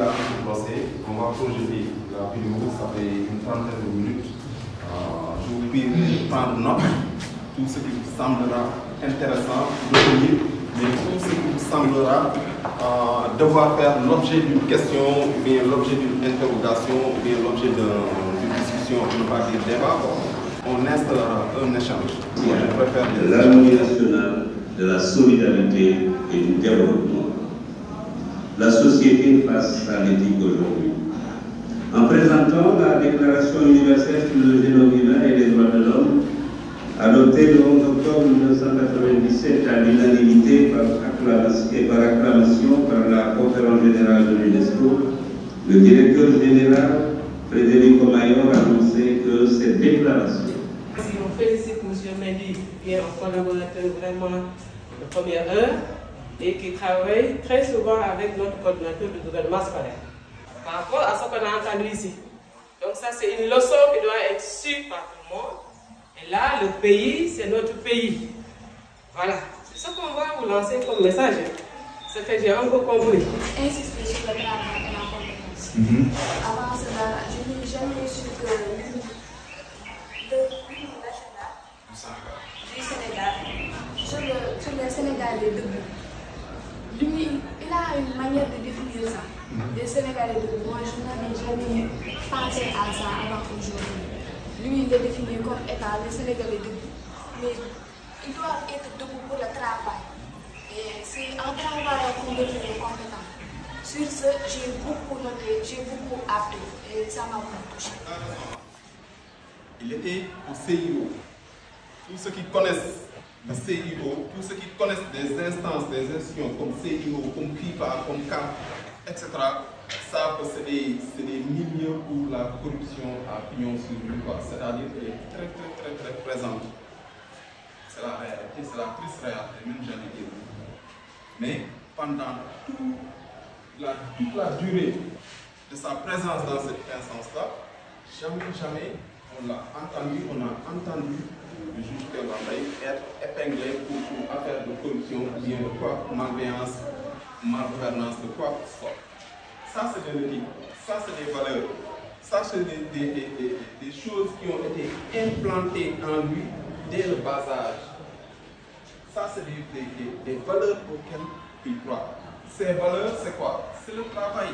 là pour procès. On va projeter la vidéo, ça fait une trentaine de minutes. Je vous prie de prendre note, tout ce qui vous semblera intéressant, retenir, mais tout ce qui vous semblera devoir faire l'objet d'une question, ou bien l'objet d'une interrogation, ou bien l'objet d'une discussion, on ne va pas dire débat. On installera un échange. Je préfère de l'harmonie nationale, de la solidarité et du développement. La société face à l'éthique aujourd'hui. En présentant la Déclaration universelle sur le génome humain et les droits de l'homme, adoptée le 11 octobre 1997 à l'unanimité par acclamation par la Conférence générale de l'UNESCO, le directeur général Frédéric Omayor a annoncé que cette déclaration. On félicite M. Mendy, qui est un collaborateur vraiment de première heure et qui travaille très souvent avec notre coordinateur du gouvernement scolaire par rapport à ce qu'on a entendu ici. Donc ça, c'est une leçon qui doit être sue par tout le monde. Et là, le pays, c'est notre pays. Voilà, c'est ce qu'on va vous lancer comme message. Ce que j'ai un peu compris. Insister sur le travail et la compétence. Avant cela, je n'ai jamais su que l'hymne national du Sénégal, sur le Sénégalais debout. Lui, il a une manière de définir ça. Les Sénégalais debout, moi je n'avais jamais pensé à ça avant aujourd'hui. Lui, il est défini comme état les Sénégalais debout. Mais ils doivent être debout pour le travail. Et c'est en travaillant qu'on devient compétent. Sur ce, j'ai beaucoup noté, j'ai beaucoup appris et ça m'a beaucoup touché. Il était au CIO. Tous ceux qui connaissent le CIO, tous ceux qui connaissent des instances, des institutions comme CIO, comme FIFA, comme CAF, etc., savent que c'est des milieux où la corruption a pignon sur lui, c'est-à-dire qu'elle est très présente. C'est la réalité, c'est la triste réalité, même j'allais dire. Mais pendant toute la durée de sa présence dans cette instance-là, jamais on l'a entendu, le juge Kébambaye être épinglé pour affaire de corruption ou bien de quoi, malveillance, malgouvernance, de quoi que ce soit. Ça, c'est de l'éthique, ça, c'est des valeurs, ça, c'est des choses qui ont été implantées en lui dès le bas âge. Ça, c'est des valeurs auxquelles il croit. Ces valeurs, c'est quoi? C'est le travail.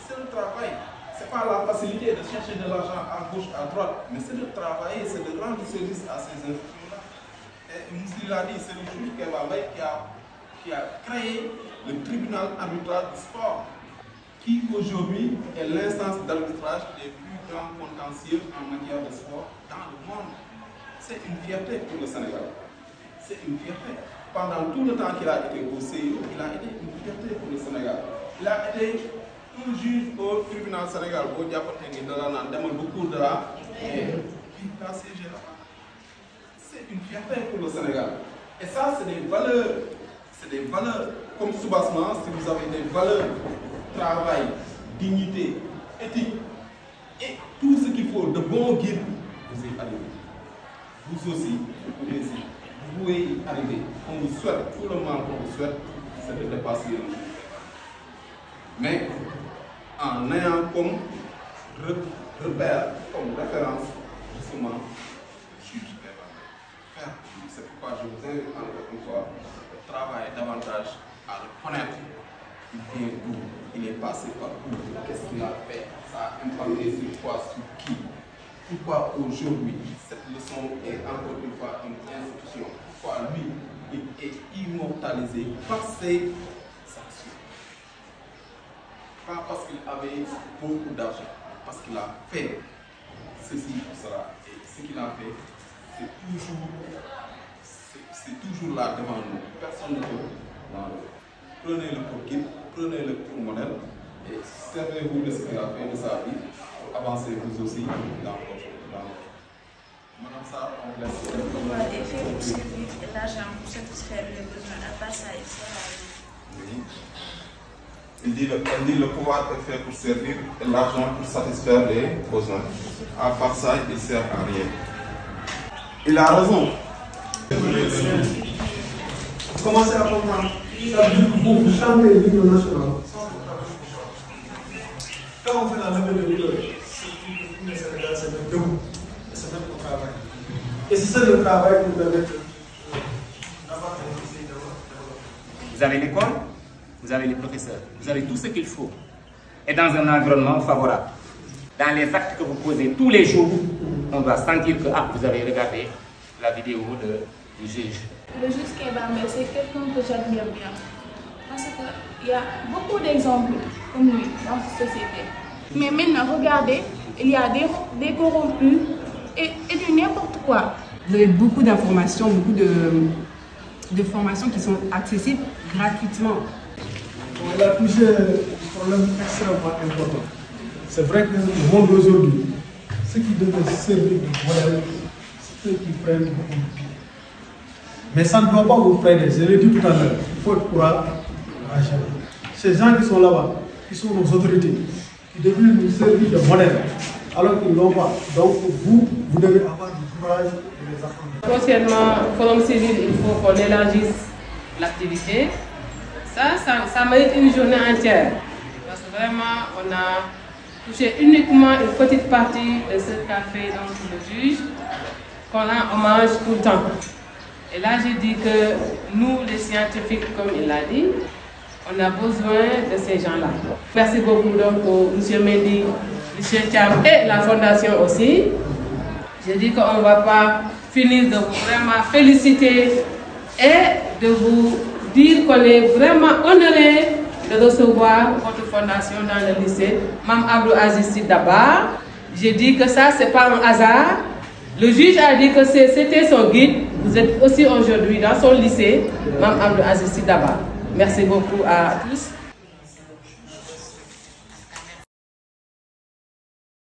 C'est le travail. Ce n'est pas la facilité de chercher de l'argent à gauche, à droite, mais c'est de travailler, c'est de rendre service à ces institutions-là. Et Moussi l'a dit, c'est le juge Kébambaye qui a créé le tribunal arbitral du sport, qui aujourd'hui est l'instance d'arbitrage des plus grands contentieux en matière de sport dans le monde. C'est une fierté pour le Sénégal. C'est une fierté. Pendant tout le temps qu'il a été au CIO, il a été une fierté pour le Sénégal. Il a été un juge au tribunal Sénégal, au Diapoté de la Nandem, beaucoup de là, et puis il a siégé là-bas. C'est une fierté pour le Sénégal. Et ça, c'est des valeurs. C'est des valeurs comme soubassement, si vous avez des valeurs, travail, dignité, éthique, et tout ce qu'il faut de bons guides, vous y arrivez. Vous aussi, vous pouvez y arriver. On vous souhaite, tout le monde qu'on vous souhaite, c'est de dépasser un jour. Mais en ayant comme repère, comme référence, justement, le juge Kébambaye. C'est pourquoi je vous invite encore une fois à travailler davantage, à le connaître. Il vient d'où, il est passé par où, qu'est-ce qu'il a fait, ça a impacté sur quoi, sur qui. Pourquoi aujourd'hui cette leçon est encore une fois une institution? Pourquoi lui, il est immortalisé par ses actions? Pas parce qu'il avait beaucoup d'argent, parce qu'il a fait ceci ou cela. Et ce qu'il a fait, c'est toujours là devant nous. Personne ne peut l'enlever. Prenez-le pour guide, prenez-le pour modèle et servez-vous de ce qu'il a fait de sa vie pour avancer vous aussi dans votre. Madame Sarr, on vous laisse. Le pouvoir est fait pour servir et l'argent pour satisfaire les besoins. À part ça, il sera oui. Elle dit le pouvoir est fait pour servir et l'argent pour satisfaire les besoins. À part ça, il ne sert à rien. Il a raison. Commencez à comprendre. Ça veut dire que vous chantez l'hymne national. Quand on fait la levée de couleur, le Sénégal, c'est le debout. Et c'est notre travail. Et c'est ça le travail qui nous permet d'avoir un lycée de. Vous avez l'école, vous avez les professeurs, vous avez tout ce qu'il faut. Et dans un environnement favorable. Dans les actes que vous posez tous les jours, on doit sentir que vous avez regardé la vidéo du juge. Le juge Kébamé, c'est quelqu'un que j'admire bien. Parce qu'il y a beaucoup d'exemples comme lui dans cette société. Mais maintenant, regardez, il y a des corrompus et du n'importe quoi. Vous avez beaucoup d'informations, beaucoup de formations qui sont accessibles gratuitement. On a touché un problème extrêmement important. C'est vrai que le monde d'aujourd'hui, ceux qui devaient servir de modèle, c'est ceux qui prennent beaucoup de pieds. Mais ça ne doit pas vous freiner, je l'ai dit tout à l'heure, il faut être courageux. Ces gens qui sont là-bas, qui sont nos autorités, qui devraient nous servir de modèle, alors qu'ils ne l'ont pas. Donc vous devez avoir du courage de les apprendre. Concernant le Forum civil, il faut qu'on élargisse l'activité. Ça mérite une journée entière. Parce que vraiment, on a touché uniquement une petite partie de ce qu'a fait donc, le juge, qu'on rend hommage tout le temps. Et là, j'ai dit que nous, les scientifiques, comme il l'a dit, on a besoin de ces gens-là. Merci beaucoup donc pour M. Mendy, M. Thiam et la Fondation aussi. J'ai dit qu'on ne va pas finir de vous vraiment féliciter et de vous dire qu'on est vraiment honoré de recevoir votre fondation dans le lycée Mme Abdou Aziz Sy Dabakh. J'ai dit que ça, ce n'est pas un hasard. Le juge a dit que c'était son guide. Vous êtes aussi aujourd'hui dans son lycée Mme Abdou Aziz Sy Dabakh. Merci beaucoup à tous.